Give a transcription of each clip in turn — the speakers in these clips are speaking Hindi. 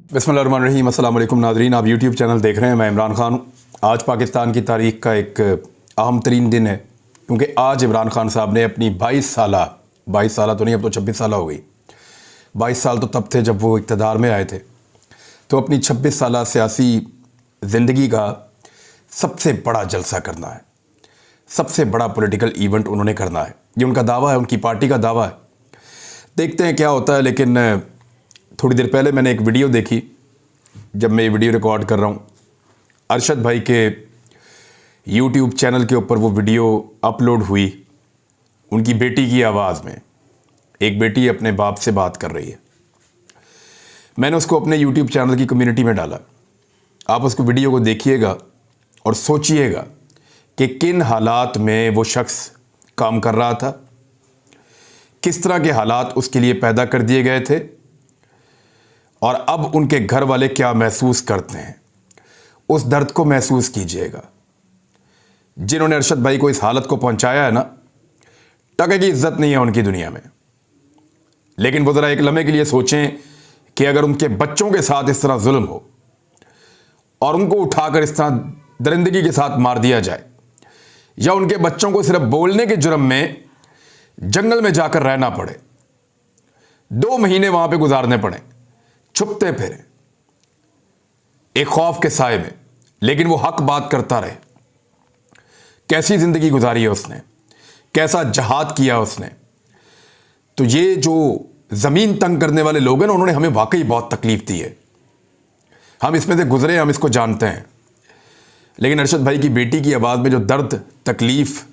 बिस्मिल्लाहिर्रहमानिर्रहीम। अस्सलाम वालेकुम नाज़रीन, आप यूट्यूब चैनल देख रहे हैं। मैं इमरान ख़ान हूँ। आज पाकिस्तान की तारीख़ का एक अहम तरीन दिन है, क्योंकि आज इमरान ख़ान साहब ने अपनी 22 साल तो नहीं, अब तो 26 साल हो गई। 22 साल तो तब थे जब वो इक़्तिदार में आए थे। तो अपनी 26 साल सियासी ज़िंदगी का सबसे बड़ा जलसा करना है, सबसे बड़ा पॉलिटिकल इवेंट उन्होंने करना है। ये उनका दावा है, उनकी पार्टी का दावा है। देखते हैं क्या होता है। लेकिन थोड़ी देर पहले मैंने एक वीडियो देखी, जब मैं ये वीडियो रिकॉर्ड कर रहा हूँ। अरशद भाई के यूट्यूब चैनल के ऊपर वो वीडियो अपलोड हुई। उनकी बेटी की आवाज़ में एक बेटी अपने बाप से बात कर रही है। मैंने उसको अपने यूट्यूब चैनल की कम्युनिटी में डाला। आप उसको वीडियो को देखिएगा और सोचिएगा कि किन हालात में वो शख्स काम कर रहा था, किस तरह के हालात उसके लिए पैदा कर दिए गए थे और अब उनके घर वाले क्या महसूस करते हैं। उस दर्द को महसूस कीजिएगा। जिन्होंने अरशद भाई को इस हालत को पहुंचाया है ना, टके की इज्जत नहीं है उनकी दुनिया में। लेकिन वो ज़रा एक लम्हे के लिए सोचें कि अगर उनके बच्चों के साथ इस तरह जुल्म हो और उनको उठाकर इस तरह दरिंदगी के साथ मार दिया जाए, या उनके बच्चों को सिर्फ बोलने के जुर्म में जंगल में जाकर रहना पड़े, 2 महीने वहां पे गुजारने पड़े, छुपते फिरे एक खौफ के साए में, लेकिन वो हक बात करता रहे। कैसी जिंदगी गुजारी है उसने, कैसा जहाद किया उसने। तो ये जो जमीन तंग करने वाले लोग हैं ना, उन्होंने हमें वाकई बहुत तकलीफ दी है। हम इसमें से गुजरे, हम इसको जानते हैं। लेकिन अरशद भाई की बेटी की आवाज़ में जो दर्द तकलीफ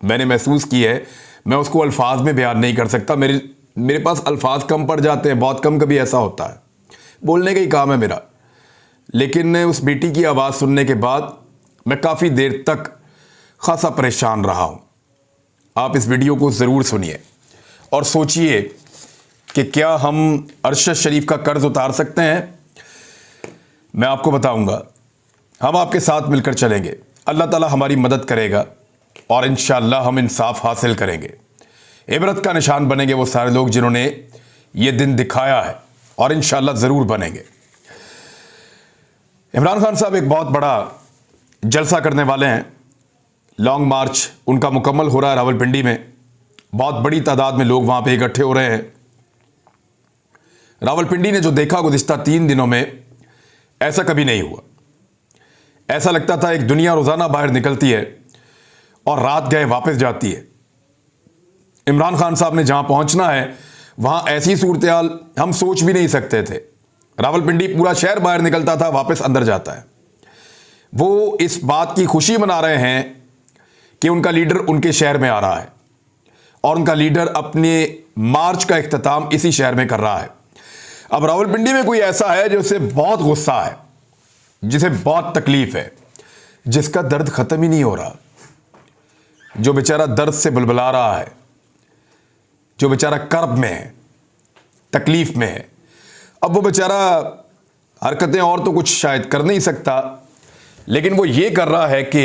मैंने महसूस की है, मैं उसको अल्फाज में बयान नहीं कर सकता। मेरे पास अल्फाज कम पड़ जाते हैं, बहुत कम कभी ऐसा होता है। बोलने का ही काम है मेरा। लेकिन उस बेटी की आवाज़ सुनने के बाद मैं काफ़ी देर तक खासा परेशान रहा हूँ। आप इस वीडियो को ज़रूर सुनिए और सोचिए कि क्या हम अरशद शरीफ का कर्ज उतार सकते हैं। मैं आपको बताऊंगा, हम आपके साथ मिलकर चलेंगे। अल्लाह ताला हमारी मदद करेगा और इंशाअल्लाह हम इंसाफ हासिल करेंगे। इबरत का निशान बनेंगे वो सारे लोग जिन्होंने ये दिन दिखाया है, और इंशाअल्लाह ज़रूर बनेंगे। इमरान खान साहब एक बहुत बड़ा जलसा करने वाले हैं। लॉन्ग मार्च उनका मुकम्मल हो रहा है रावलपिंडी में। बहुत बड़ी तादाद में लोग वहाँ पे इकट्ठे हो रहे हैं। रावलपिंडी ने जो देखा गुज़िश्ता 3 दिनों में, ऐसा कभी नहीं हुआ। ऐसा लगता था एक दुनिया रोज़ाना बाहर निकलती है और रात गए वापस जाती है। इमरान खान साहब ने जहाँ पहुँचना है वहाँ ऐसी सूरत हाल हम सोच भी नहीं सकते थे। रावलपिंडी पूरा शहर बाहर निकलता था, वापस अंदर जाता है। वो इस बात की खुशी मना रहे हैं कि उनका लीडर उनके शहर में आ रहा है और उनका लीडर अपने मार्च का इख्तिताम इसी शहर में कर रहा है। अब रावलपिंडी में कोई ऐसा है जिसे बहुत गुस्सा है, जिसे बहुत तकलीफ है, जिसका दर्द ख़त्म ही नहीं हो रहा, जो बेचारा दर्द से बुलबुला रहा है, जो बेचारा कर्ब में है, तकलीफ में है। अब वो बेचारा हरकतें और तो कुछ शायद कर नहीं सकता, लेकिन वो ये कर रहा है कि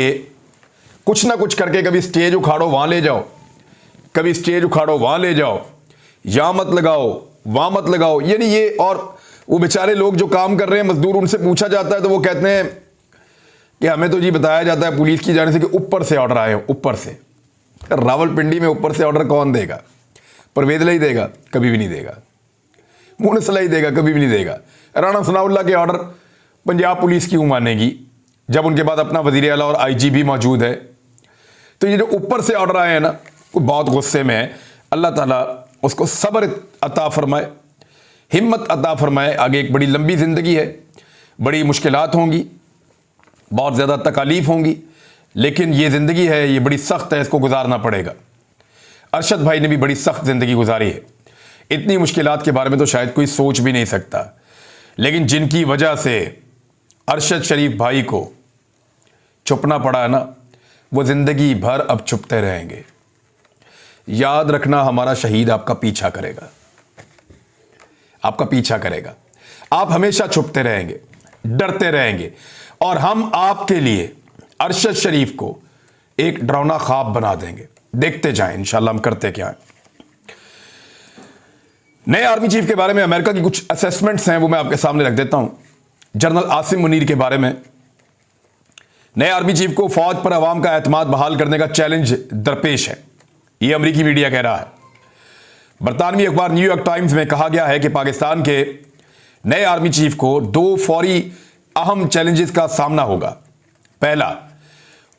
कुछ ना कुछ करके कभी स्टेज उखाड़ो वहाँ ले जाओ, कभी स्टेज उखाड़ो वहाँ ले जाओ, यहाँ मत लगाओ वहाँ मत लगाओ। यानी ये, और वो बेचारे लोग जो काम कर रहे हैं मजदूर, उनसे पूछा जाता है तो वो कहते हैं कि हमें तो जी बताया जाता है पुलिस की जाने से कि ऊपर से ऑर्डर आए, ऊपर से। रावलपिंडी में ऊपर से ऑर्डर कौन देगा? परवेज लाई देगा? कभी भी नहीं देगा। मुंह सलाई देगा? कभी भी नहीं देगा। राणा सनाउल्लाह के ऑर्डर पंजाब पुलिस क्यों मानेगी जब उनके बाद अपना वजीर आला और आईजी भी मौजूद है? तो ये जो ऊपर से ऑर्डर आए हैं ना, वो बहुत गुस्से में है। अल्लाह ताला उसको सब्र अता फरमाए, हिम्मत अता फरमाए। आगे एक बड़ी लंबी ज़िंदगी है, बड़ी मुश्किलात होंगी, बहुत ज़्यादा तकालीफ होंगी, लेकिन ये ज़िंदगी है, ये बड़ी सख्त है, इसको गुजारना पड़ेगा। अरशद भाई ने भी बड़ी सख्त ज़िंदगी गुजारी है। इतनी मुश्किलात के बारे में तो शायद कोई सोच भी नहीं सकता, लेकिन जिनकी वजह से अरशद शरीफ भाई को छुपना पड़ा है ना, वो ज़िंदगी भर अब छुपते रहेंगे। याद रखना, हमारा शहीद आपका पीछा करेगा, आपका पीछा करेगा। आप हमेशा छुपते रहेंगे, डरते रहेंगे, और हम आपके लिए अरशद शरीफ को एक डरावना ख्वाब बना देंगे। देखते जाएं इंशाल्लाह हम करते क्या है। नए आर्मी चीफ के बारे में अमेरिका की कुछ असेसमेंट्स हैं, वो मैं आपके सामने रख देता हूं। जनरल आसिम मुनीर के बारे में, नए आर्मी चीफ को फौज पर अवाम का एतमाद बहाल करने का चैलेंज दरपेश है, यह अमेरिकी मीडिया कह रहा है। बरतानवी अखबार न्यूयॉर्क टाइम्स में कहा गया है कि पाकिस्तान के नए आर्मी चीफ को 2 फौरी अहम चैलेंजेस का सामना होगा। पहला,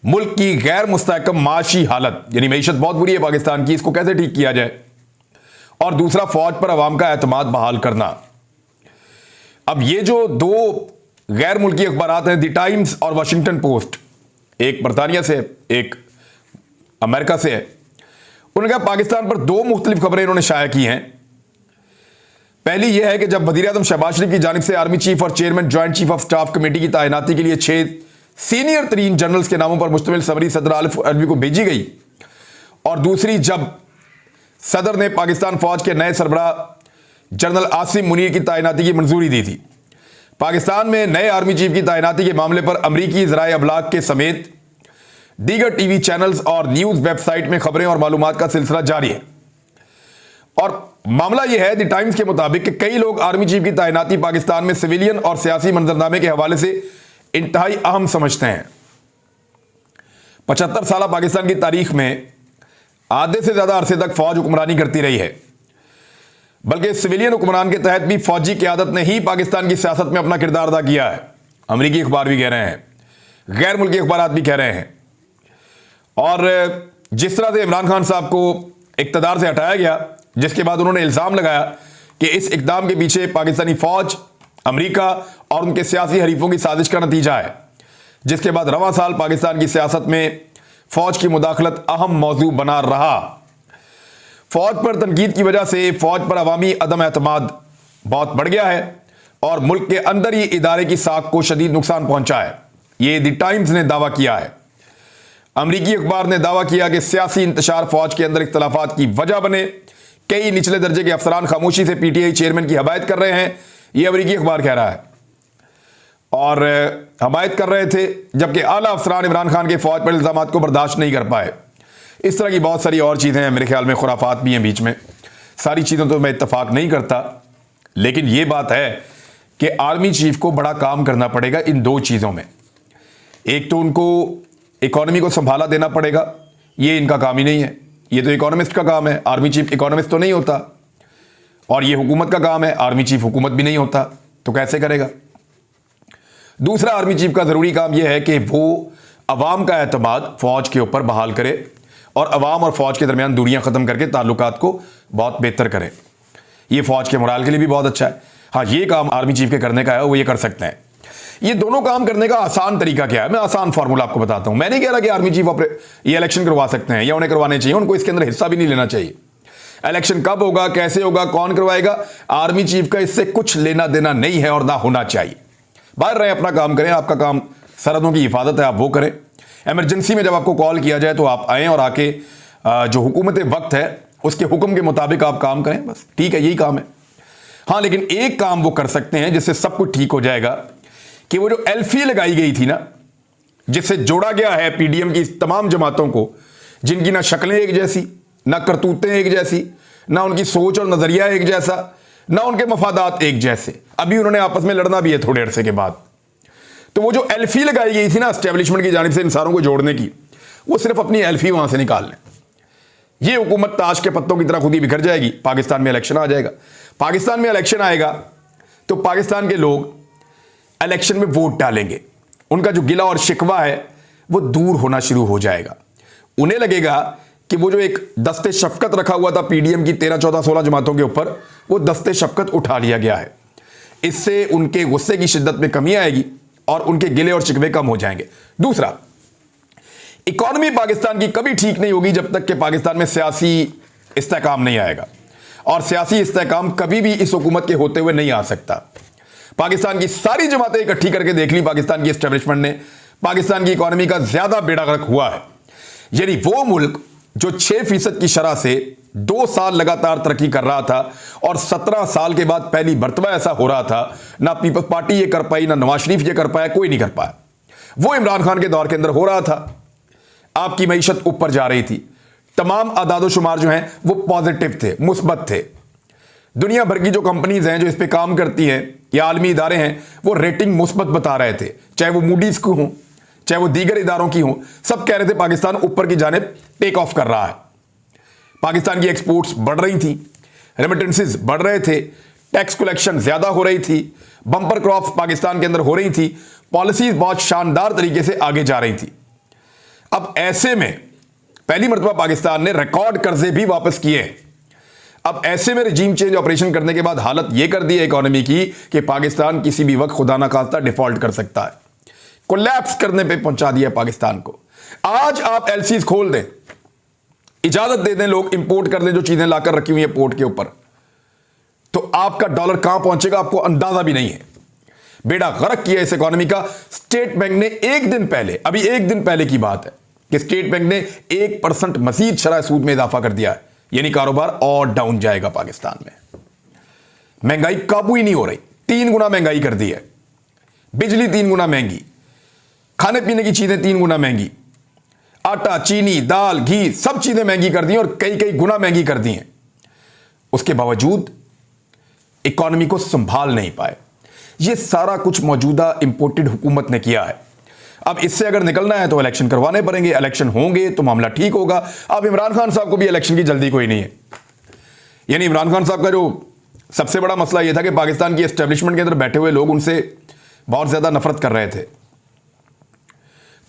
मुल्क की गैर मुस्तहकम माशी हालत, यानी मईशत बहुत बुरी है पाकिस्तान की, इसको कैसे ठीक किया जाए। और दूसरा, फौज पर अवाम का एतमाद बहाल करना। अब ये जो 2 गैर मुल्की अखबारात हैं, द टाइम्स और वाशिंगटन पोस्ट, एक बरतानिया से एक अमेरिका से है, उन्होंने कहा पाकिस्तान पर 2 मुख्तलिफ खबरें इन्होंने शाया की हैं। पहली यह है कि जब वज़ीर आज़म शहबाज शरीफ की जानिब से आर्मी चीफ और chairman joint chief of staff committee की तैनाती के लिए 6 सीनियर तरीन जनरल्स के नामों पर मुश्तमिल समरी सदर आरिफ अलवी को भेजी गई, और दूसरी जब सदर ने पाकिस्तान फौज के नए सरबराह जनरल आसिम मुनीर की तैनाती की मंजूरी दी थी। पाकिस्तान में नए आर्मी चीफ की तैनाती के मामले पर अमरीकी ज़राए अबलाग के समेत दीगर टीवी चैनल्स और न्यूज़ वेबसाइट में खबरें और मालूमात का सिलसिला जारी है। और मामला यह है, द टाइम्स के मुताबिक कि कई लोग आर्मी चीफ की तैनाती पाकिस्तान में सिविलियन और सियासी मंजरनामे के हवाले से इंतहाई अहम समझते हैं। 75 साल पाकिस्तान की तारीख में आधे से ज्यादा अरसे तक फौज हुक्मरानी करती रही है, बल्कि सिविलियन हुक्मरान के तहत भी फौजी क़यादत ने ही पाकिस्तान की सियासत में अपना किरदार अदा किया है। अमरीकी अखबार भी कह रहे हैं, गैर मुल्की अखबारात भी कह रहे हैं। और जिस तरह से इमरान खान साहब को इक़्तिदार से हटाया गया, जिसके बाद उन्होंने इल्ज़ाम लगाया कि इस इक़दाम के पीछे पाकिस्तानी फौज, अमरीका और उनके सियासी हरीफों की साजिश का नतीजा है, जिसके बाद रवां साल पाकिस्तान की सियासत में फौज की मुदाखलत अहम मौजू बना रहा। फौज पर तनकीद की वजह से फौज पर अवामी अदम एतमाद बहुत बढ़ गया है और मुल्क के अंदर ही इदारे की साख को शदीद नुकसान पहुंचा है, ये द टाइम्स ने दावा किया है। अमरीकी अखबार ने दावा किया कि सियासी इंतशार फौज के अंदर इख्तलाफात की वजह बने। कई निचले दर्जे के अफसरान खामोशी से पीटीआई चेयरमैन की हमायत कर रहे हैं, यह अमरीकी अखबार कह रहा है। और हमायत कर रहे थे, जबकि आला अफसरान इमरान खान के फौज पर इल्जामात को बर्दाश्त नहीं कर पाए। इस तरह की बहुत सारी और चीज़ें हैं, मेरे ख्याल में खुराफात भी हैं बीच में। सारी चीज़ों तो मैं इत्तफाक नहीं करता, लेकिन यह बात है कि आर्मी चीफ को बड़ा काम करना पड़ेगा इन 2 चीज़ों में। एक तो उनको इकॉनमी को संभाला देना पड़ेगा, ये इनका काम ही नहीं है, ये तो इकोनॉमिस्ट का काम है। आर्मी चीफ इकोनॉमिस्ट तो नहीं होता, और ये हुकूमत का काम है, आर्मी चीफ हुकूमत भी नहीं होता, तो कैसे करेगा। दूसरा, आर्मी चीफ का ज़रूरी काम यह है कि वो अवाम का एतमाद फ़ौज के ऊपर बहाल करे और अवाम और फ़ौज के दरमियान दूरियां ख़त्म करके ताल्लुकात को बहुत बेहतर करें। ये फ़ौज के मोराल के लिए भी बहुत अच्छा है। हाँ, ये काम आर्मी चीफ के करने का है, वो ये कर सकते हैं। ये दोनों काम करने का आसान तरीका क्या है, मैं आसान फार्मूला आपको बताता हूं। मैं नहीं कह रहा कि आर्मी चीफ ये इलेक्शन करवा सकते हैं या उन्हें करवाने चाहिए, उनको इसके अंदर हिस्सा भी नहीं लेना चाहिए। इलेक्शन कब होगा, कैसे होगा, कौन करवाएगा, आर्मी चीफ का इससे कुछ लेना देना नहीं है और ना होना चाहिए। बाहर रहे, अपना काम करें, आपका काम सरहदों की हिफाजत है, आप वो करें। इमरजेंसी में जब आपको कॉल किया जाए तो आप आएँ और आके जो हुकूमत वक्त है उसके हुक्म के मुताबिक आप काम करें, बस ठीक है, यही काम है। हाँ, लेकिन एक काम वो कर सकते हैं जिससे सब कुछ ठीक हो जाएगा, कि वो जो एल्फी लगाई गई थी ना, जिससे जोड़ा गया है पीडीएम की तमाम जमातों को, जिनकी ना शक्लें एक जैसी, ना करतूतें एक जैसी, ना उनकी सोच और नजरिया एक जैसा, ना उनके मफादात एक जैसे, अभी उन्होंने आपस में लड़ना भी है थोड़े अरसे के बाद। तो वो जो एल्फी लगाई गई थी ना एस्टेब्लिशमेंट की जानिब से इन सारों को जोड़ने की, वो सिर्फ अपनी एल्फी वहां से निकाल लें। ये हुकूमत ताश के पत्तों की तरह खुद ही बिखर जाएगी। पाकिस्तान में इलेक्शन आ जाएगा। पाकिस्तान में इलेक्शन आएगा तो पाकिस्तान के लोग इलेक्शन में वोट डालेंगे, उनका जो गिला और शिकवा है वो दूर होना शुरू हो जाएगा। उन्हें लगेगा कि वो जो एक दस्ते शफकत रखा हुआ था पीडीएम की 13, 14, 16 जमातों के ऊपर, वो दस्ते शफकत उठा लिया गया है। इससे उनके गुस्से की शिद्दत में कमी आएगी और उनके गिले और शिकवे कम हो जाएंगे। दूसरा, इकॉनमी पाकिस्तान की कभी ठीक नहीं होगी जब तक कि पाकिस्तान में सियासी इस्तेहकाम नहीं आएगा, और सियासी इस्तेहकाम कभी भी इस हुकूमत के होते हुए नहीं आ सकता। पाकिस्तान की सारी जमातें इकट्ठी करके देख ली पाकिस्तान की एस्टेब्लिशमेंट ने, पाकिस्तान की इकॉनमी का ज्यादा बेड़ा गर्क हुआ है। यानी वो मुल्क जो 6% की शरह से 2 साल लगातार तरक्की कर रहा था और 17 साल के बाद पहली मर्तबा ऐसा हो रहा था, ना पीपल्स पार्टी ये कर पाई, ना नवाज शरीफ ये कर पाया, कोई नहीं कर पाया। वो इमरान खान के दौर के अंदर हो रहा था। आपकी मईशत ऊपर जा रही थी, तमाम आदादो शुमार जो हैं वो पॉजिटिव थे, मुस्बत थे। दुनिया भर की जो कंपनीज हैं जो इस पे काम करती हैं या आलमी इदारे हैं वो रेटिंग मुस्बत बता रहे थे, चाहे वो मूडीज की हो चाहे वो दीगर इदारों की हो, सब कह रहे थे पाकिस्तान ऊपर की जानिब टेक ऑफ कर रहा है। पाकिस्तान की एक्सपोर्ट्स बढ़ रही थी, रेमिटेंसेस बढ़ रहे थे, टैक्स कलेक्शन ज्यादा हो रही थी, बम्पर क्रॉप्स पाकिस्तान के अंदर हो रही थी, पॉलिसीज बहुत शानदार तरीके से आगे जा रही थी। अब ऐसे में पहली मर्तबा पाकिस्तान ने रिकॉर्ड कर्जे भी वापस किए। अब ऐसे में रजीम चेंज ऑपरेशन करने के बाद हालत यह कर दी है इकोनॉमी की कि पाकिस्तान किसी भी वक्त खुदा ना खास्ता डिफॉल्ट कर सकता है, कोलैप्स करने पे पहुंचा दिया पाकिस्तान को। आज आप एलसीज खोल दें, इजाजत दे दें, लोग इंपोर्ट कर दें जो चीजें लाकर रखी हुई है पोर्ट के ऊपर, तो आपका डॉलर कहां पहुंचेगा आपको अंदाजा भी नहीं है। बेड़ा गर्क किया इस इकोनॉमी का। स्टेट बैंक ने एक दिन पहले, अभी एक दिन पहले की बात है कि स्टेट बैंक ने 1% मजीद शरह सूद में इजाफा कर दिया है, यानी कारोबार और डाउन जाएगा पाकिस्तान में। महंगाई काबू ही नहीं हो रही, 3 गुना महंगाई कर दी है, बिजली 3 गुना महंगी, खाने पीने की चीजें 3 गुना महंगी, आटा चीनी दाल घी सब चीजें महंगी कर दी और कई कई गुना महंगी कर दी हैं। उसके बावजूद इकोनॉमी को संभाल नहीं पाए। यह सारा कुछ मौजूदा इंपोर्टेड हुकूमत ने किया है। अब इससे अगर निकलना है तो इलेक्शन करवाने पड़ेंगे, इलेक्शन होंगे तो मामला ठीक होगा। अब इमरान खान साहब को भी इलेक्शन की जल्दी कोई नहीं है। यानी इमरान खान साहब का जो सबसे बड़ा मसला यह था कि पाकिस्तान की एस्टेब्लिशमेंट के अंदर बैठे हुए लोग उनसे बहुत ज्यादा नफरत कर रहे थे।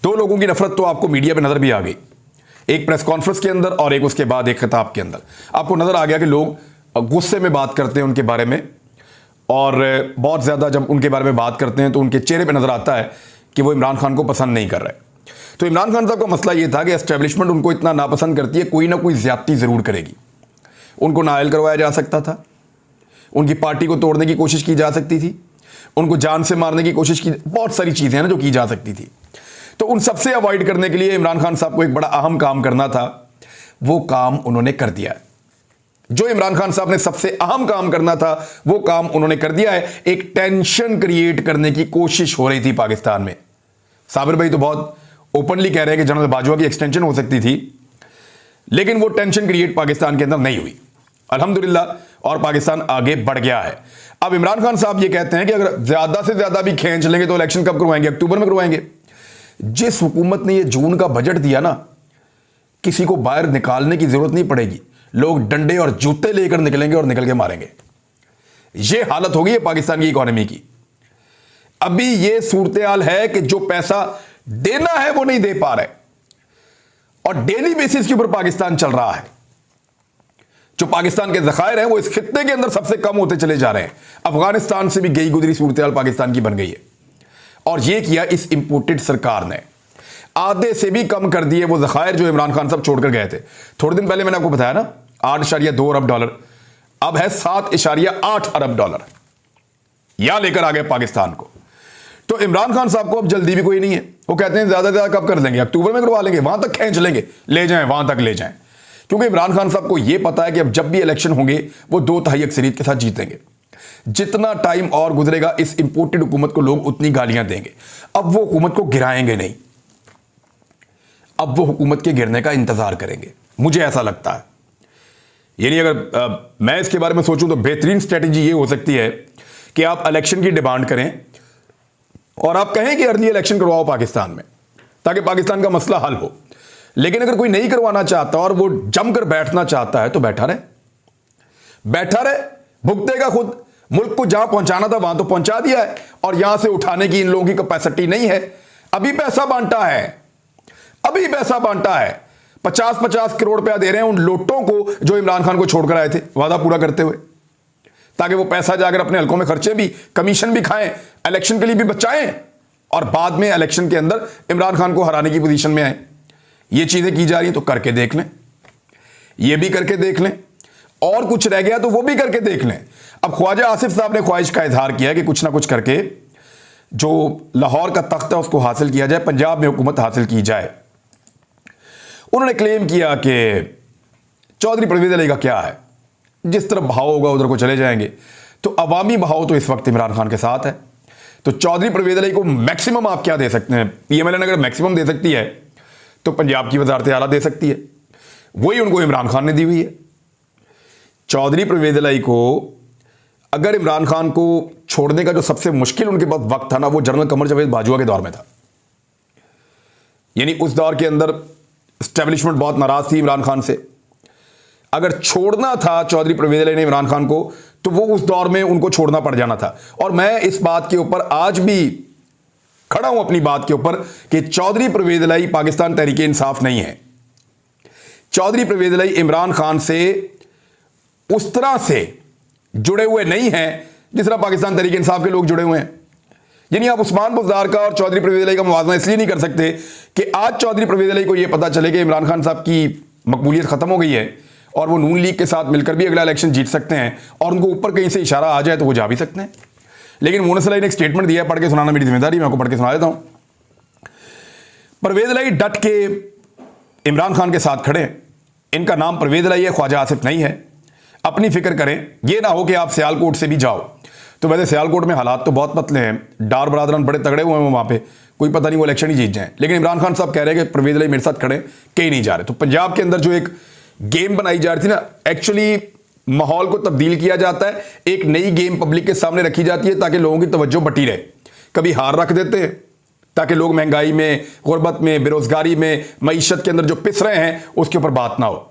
2 लोगों की नफरत तो आपको मीडिया पे नजर भी आ गई, एक प्रेस कॉन्फ्रेंस के अंदर और एक उसके बाद एक खिताब के अंदर। आपको नजर आ गया कि लोग गुस्से में बात करते हैं उनके बारे में, और बहुत ज्यादा जब उनके बारे में बात करते हैं तो उनके चेहरे पे नजर आता है कि वो इमरान खान को पसंद नहीं कर रहे। तो इमरान खान साहब का मसला यह था कि एस्टेब्लिशमेंट उनको इतना नापसंद करती है, कोई ना कोई ज्यादती जरूर करेगी। उनको नायल करवाया जा सकता था, उनकी पार्टी को तोड़ने की कोशिश की जा सकती थी, उनको जान से मारने की कोशिश की, बहुत सारी चीजें हैं ना जो की जा सकती थी। तो उन सबसे अवॉइड करने के लिए इमरान खान साहब को एक बड़ा अहम काम करना था, वो काम उन्होंने कर दिया है। जो इमरान खान साहब ने सबसे अहम काम करना था वो काम उन्होंने कर दिया है। एक टेंशन क्रिएट करने की कोशिश हो रही थी पाकिस्तान में। साबिर भाई तो बहुत ओपनली कह रहे हैं कि जनरल बाजवा की एक्सटेंशन हो सकती थी, लेकिन वो टेंशन क्रिएट पाकिस्तान के अंदर नहीं हुई अल्हम्दुलिल्लाह, और पाकिस्तान आगे बढ़ गया है। अब इमरान खान साहब ये कहते हैं कि अगर ज्यादा से ज्यादा भी खींच लेंगे तो इलेक्शन कब करवाएंगे? अक्टूबर में करवाएंगे। जिस हुकूमत ने ये जून का बजट दिया ना, किसी को बाहर निकालने की जरूरत नहीं पड़ेगी, लोग डंडे और जूते लेकर निकलेंगे और निकल के मारेंगे। यह हालत हो गई है पाकिस्तान की इकोनॉमी की। अभी यह सूरत हाल है कि जो पैसा देना है वो नहीं दे पा रहे, और डेली बेसिस के ऊपर पाकिस्तान चल रहा है। जो पाकिस्तान के ज़खायर हैं वो इस खित्ते के अंदर सबसे कम होते चले जा रहे हैं। अफगानिस्तान से भी गई गुजरी सूरत हाल पाकिस्तान की बन गई है, और यह किया इस इंपोर्टेड सरकार ने। आधे से भी कम कर दिए वो ज़खायर जो इमरान खान साहब छोड़कर गए थे। थोड़े दिन पहले मैंने आपको बताया ना, 8.2 अरब डॉलर अब है 7.8 अरब डॉलर, या लेकर आ गए पाकिस्तान को। तो इमरान खान साहब को अब जल्दी भी कोई नहीं है। वो कहते हैं ज्यादा से ज्यादा कब कर लेंगे? अक्टूबर में करवा लेंगे, वहां तक खींच लेंगे, ले जाएं वहां तक ले जाएं। क्योंकि इमरान खान साहब को यह पता है कि अब जब भी इलेक्शन होंगे वो 2/3 अक्सरियत के साथ जीतेंगे। जितना टाइम और गुजरेगा इस इंपोर्टेड हुकूमत को लोग उतनी गालियां देंगे। अब वो हुकूमत को गिराएंगे नहीं, अब वो हुकूमत के गिरने का इंतजार करेंगे, मुझे ऐसा लगता है। यानी अगर मैं इसके बारे में सोचूं तो बेहतरीन स्ट्रेटेजी ये हो सकती है कि आप इलेक्शन की डिमांड करें और आप कहें कि अर्ली इलेक्शन करवाओ पाकिस्तान में, ताकि पाकिस्तान का मसला हल हो। लेकिन अगर कोई नहीं करवाना चाहता और वो जमकर बैठना चाहता है तो बैठा रहे, भुगतेगा खुद। मुल्क को जहां पहुंचाना था वहां तो पहुंचा दिया है, और यहां से उठाने की इन लोगों की कैपेसिटी नहीं है। अभी पैसा बांटा है, 50-50 करोड़ रुपया दे रहे हैं उन लोटों को जो इमरान खान को छोड़कर आए थे वादा पूरा करते हुए, ताकि वो पैसा जाकर अपने हलकों में खर्चे भी, कमीशन भी खाएं, इलेक्शन के लिए भी बचाएं, और बाद में इलेक्शन के अंदर इमरान खान को हराने की पोजीशन में आए। ये चीजें की जा रही हैं तो करके देख लें, ये भी करके देख लें, और कुछ रह गया तो वो भी करके देख लें। अब ख्वाजा आसिफ साहब ने ख्वाहिश का इजहार किया कि कुछ ना कुछ करके जो लाहौर का तख्त है उसको हासिल किया जाए, पंजाब में हुकूमत हासिल की जाए। उन्होंने क्लेम किया कि चौधरी परवेज अली का क्या है, जिस तरफ बहाव होगा उधर को चले जाएंगे। तो अवामी बहाव तो इस वक्त इमरान खान के साथ है। तो चौधरी परवेज अली को मैक्सिमम आप क्या दे सकते हैं? पीएमएल अगर मैक्सिमम दे सकती है तो पंजाब की वजारत आला दे सकती है, वही उनको इमरान खान ने दी हुई है। चौधरी परवेज इलाही को अगर इमरान खान को छोड़ने का जो सबसे मुश्किल उनके पास वक्त था ना, वो जनरल कमर जावेद बाजवा के दौर में था। यानी उस दौर के अंदर एस्टेब्लिशमेंट बहुत नाराज थी इमरान खान से। अगर छोड़ना था चौधरी परवेज इलाही ने इमरान खान को, तो वो उस दौर में उनको छोड़ना पड़ जाना था। और मैं इस बात के ऊपर आज भी खड़ा हूं अपनी बात के ऊपर कि चौधरी परवेज इलाही पाकिस्तान तहरीके इंसाफ नहीं है। चौधरी परवेज इलाही इमरान खान से उस तरह से जुड़े हुए नहीं हैं जिस तरह पाकिस्तान तहरीके इंसाफ के लोग जुड़े हुए हैं। यानी आप उस्मान बुज़दार का और चौधरी परवेज इलाही का मुवाज़ना इसलिए नहीं कर सकते कि आज चौधरी परवेज इलाही को यह पता चले कि इमरान खान साहब की मकबूलियत खत्म हो गई है और वो नून लीग के साथ मिलकर भी अगला इलेक्शन जीत सकते हैं, और उनको ऊपर कहीं से इशारा आ जाए तो वो जा भी सकते हैं। लेकिन मोनस इलाही ने एक स्टेटमेंट दिया है, पढ़ के सुनाना मेरी जिम्मेदारी, मैं आपको पढ़ के सुना देता हूं। परवेज इलाही डट के इमरान खान के साथ खड़े। इनका नाम परवेज इलाही है, ख्वाजा आसिफ नहीं है। अपनी फिक्र करें, यह ना हो कि आप सियालकोट से भी जाओ। तो वैसे सियालकोट में हालात तो बहुत पतले हैं, डार बरादरान बड़े तगड़े हुए हैं वहां पे, कोई पता नहीं वो इलेक्शन ही जीत जाए। लेकिन इमरान खान साहब कह रहे हैं कि परवेज इलाही मेरे साथ खड़े, कहीं नहीं जा रहे। तो पंजाब के अंदर जो एक गेम बनाई जा रही थी ना, एक्चुअली माहौल को तब्दील किया जाता है, एक नई गेम पब्लिक के सामने रखी जाती है ताकि लोगों की तवज्जो बटी रहे। कभी हार रख देते हैं ताकि लोग महंगाई में, गुर्बत में, बेरोजगारी में, मईशत के अंदर जो पिस रहे हैं उसके ऊपर बात ना हो।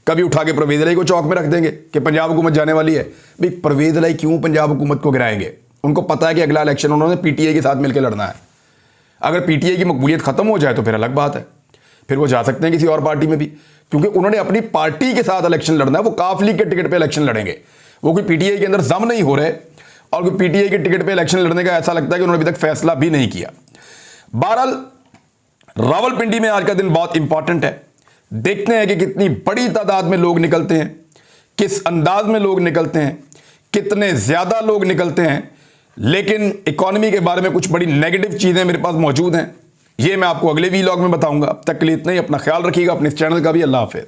कभी उठा के परवेज इलाही को चौक में रख देंगे कि पंजाब हुकूमत जाने वाली है। भाई परवेज इलाही क्यों पंजाब हुकूमत को गिराएंगे? उनको पता है कि अगला इलेक्शन उन्होंने पीटीआई के साथ मिलकर लड़ना है। अगर पीटीआई की मकबूलियत खत्म हो जाए तो फिर अलग बात है, फिर वो जा सकते हैं किसी और पार्टी में भी, क्योंकि उन्होंने अपनी पार्टी के साथ इलेक्शन लड़ना है। वो काफ लीग के टिकट पे इलेक्शन लड़ेंगे, वो कोई पीटीआई के अंदर जम नहीं हो रहे, और कोई पीटीआई के टिकट पे इलेक्शन लड़ने का ऐसा लगता है कि उन्होंने अभी तक फैसला भी नहीं किया। बहरहाल रावलपिंडी में आज का दिन बहुत इंपॉर्टेंट है। देखते हैं कि कितनी बड़ी तादाद में लोग निकलते हैं, किस अंदाज में लोग निकलते हैं, कितने ज्यादा लोग निकलते हैं। लेकिन इकोनॉमी के बारे में कुछ बड़ी नेगेटिव चीजें मेरे पास मौजूद हैं, ये मैं आपको अगले वीलॉग में बताऊंगा। अब तक के लिए इतना ही। अपना ख्याल रखिएगा, अपने इस चैनल का भी। अल्लाह हाफिज़।